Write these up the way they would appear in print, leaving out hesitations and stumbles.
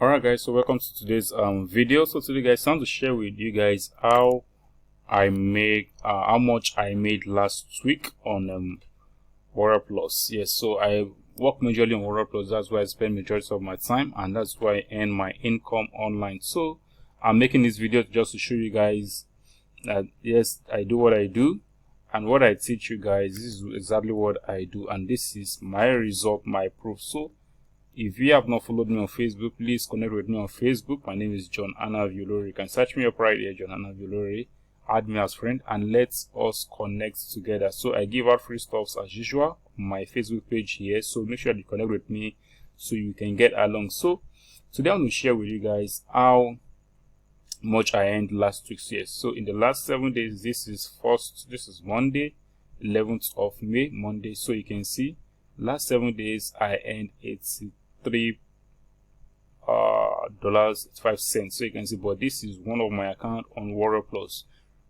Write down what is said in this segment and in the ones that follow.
Alright guys, so welcome to today's video. So today guys, I want to share with you guys how much I made last week on WarriorPlus. Yes, so I work majorly on WarriorPlus. That's where I spend majority of my time, and that's why I earn my income online. So I'm making this video just to show you guys that yes, I do what I do, and what I teach you guys, this is exactly what I do, and this is my result, my proof. So if you have not followed me on Facebook, please connect with me on Facebook. My name is John Anaviolore. You can search me up right here, John Anaviolore. Add me as friend and let us connect together. So I give out free stuffs as usual on my Facebook page here. So make sure you connect with me so you can get along. So today I'm going to share with you guys how much I earned last week. Yes. So in the last 7 days, this is Monday, 11th of May, Monday. So you can see last 7 days I earned $83.05. So you can see, but this is one of my account on WarriorPlus.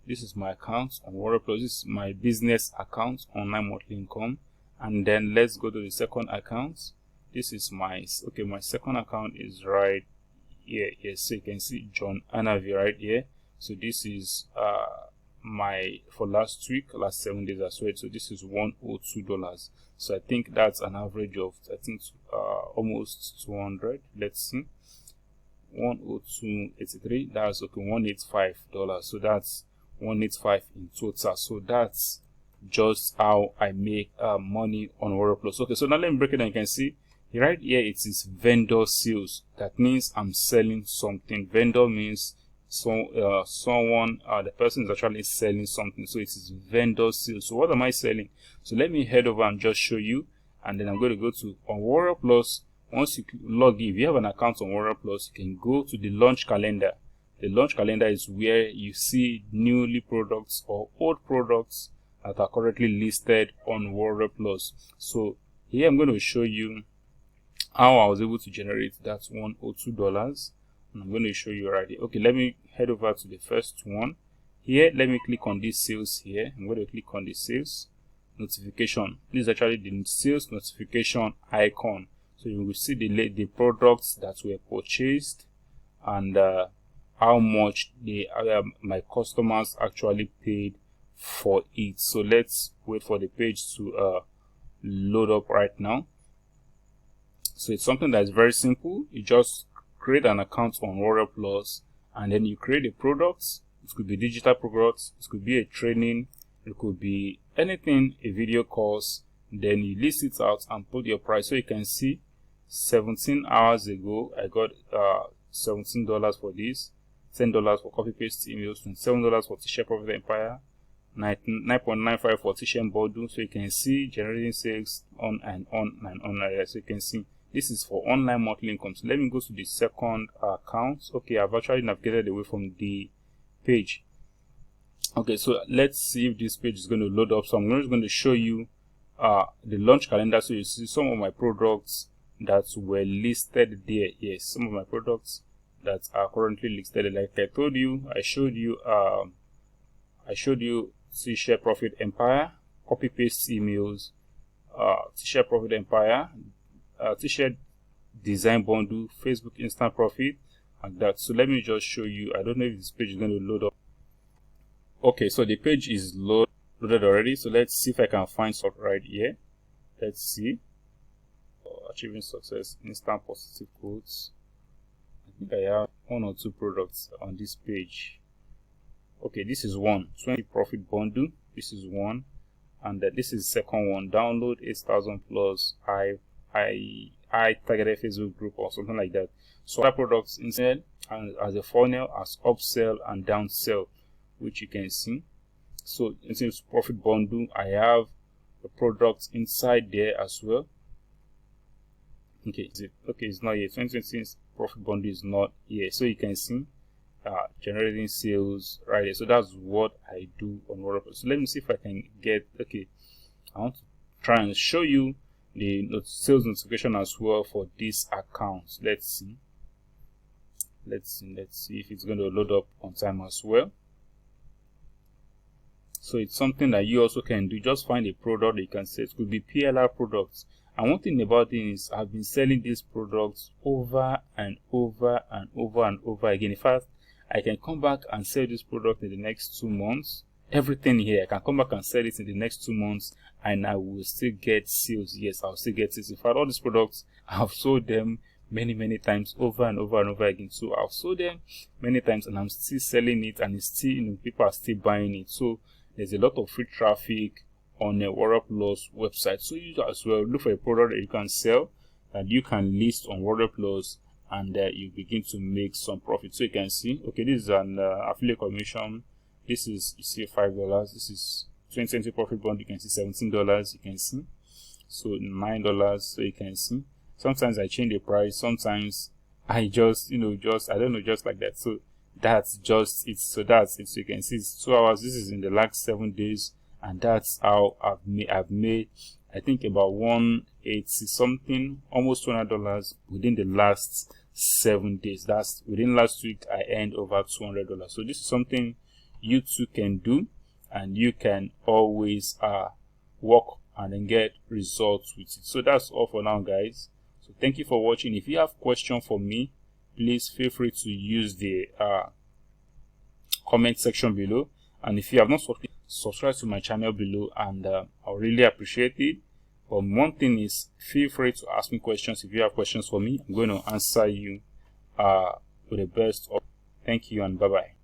This is my account on WarriorPlus. This is my business account, online monthly income. And then let's go to the second account. This is my second account is right here. Yes, so you can see John Anavi right here. So this is my for last 7 days as well. So this is $102. So I think that's an average of almost 200. Let's see, 102.83. That's okay, $185. So that's 185 in total. So that's just how I make money on WarriorPlus. Okay, so now let me break it down. You can see right here it is vendor sales. That means I'm selling something. Vendor means the person is actually selling something, so it is vendor sales. So what am I selling? So let me head over and just show you, and then I'm going to go to on WarriorPlus. Once you log in, if you have an account on WarriorPlus, you can go to the launch calendar. The launch calendar is where you see newly products or old products that are currently listed on WarriorPlus. So here I'm going to show you how I was able to generate that $102. I'm going to show you right here. Okay, let me head over to the first one here. Let me click on this sales here. I'm going to click on the sales notification. This is actually the sales notification icon. So you will see the products that were purchased and how much my customers actually paid for it. So let's wait for the page to load up right now. So it's something that is very simple. You just create an account on WarriorPlus, and then you create a product. It could be digital products, it could be a training, it could be anything, a video course. Then you list it out and put your price. So you can see 17 hours ago I got $17 for this, $10 for copy paste emails, $27 for T-shirt Profit Empire, 9.95 for T-shirt Bodu. So you can see generating sales on and on and on. So you can see this is for online monthly income. So let me go to the second account. Okay, I've actually navigated away from the page. Okay, so let's see if this page is going to load up. So I'm just going to show you the launch calendar. So you see some of my products that were listed there. Yes, some of my products that are currently listed. Like I told you, I showed you T-shirt Profit Empire, copy paste emails, T-shirt Profit Empire, T-shirt design bundle, Facebook instant profit, like that. So let me just show you. I don't know if this page is going to load up. Okay, so the page is loaded already. So let's see if I can find something right here. Let's see. Achieving success, instant positive quotes. I think I have 1 or 2 products on this page. Okay, this is one 20 profit bundle. This is one, and this is the second one. Download 8,000 plus I targeted Facebook group or something like that. So other products inside and as a funnel as upsell and downsell, which you can see. So instead of profit bundle, I have the products inside there as well. Okay, it's not here. 2020 profit bundle is not here. So you can see generating sales right here. So that's what I do on WarriorPlus. So let me see if I can get. Okay, I want to try and show you the sales notification as well for this account. Let's see if it's going to load up on time as well. So it's something that you also can do. Just find a product that you can say. It could be PLR products, And one thing about it is I've been selling these products over and over and over and over again. In fact, I can come back and sell this product in the next 2 months. Everything here, I can come back and sell it in the next 2 months and I will still get sales. Yes, I'll still get sales. In fact, all these products, I've sold them many times over and over and over again. So I've sold them many times and I'm still selling it, and it's still, people are still buying it. So there's a lot of free traffic on a WarriorPlus website. So you as well look for a product that you can sell, that you can list on WarriorPlus, and you begin to make some profit. So you can see, okay, this is an affiliate commission. This is, you see, $5. This is 2020 profit bond. You can see $17. You can see, so $9. So you can see, sometimes I change the price, sometimes I just, I don't know, just like that. So that's just it. So that's it. So you can see it's 2 hours. This is in the last 7 days, and that's how I've made I think about 180 something, almost $200 within the last 7 days. That's within last week I earned over $200. So this is something you too can do, and you can always work and then get results with it. So that's all for now, guys. So thank you for watching. If you have questions for me, please feel free to use the comment section below, and if you have not subscribe to my channel below, and I'll really appreciate it. But one thing is, feel free to ask me questions. If you have questions for me, I'm going to answer you with the best of. Thank you and bye bye.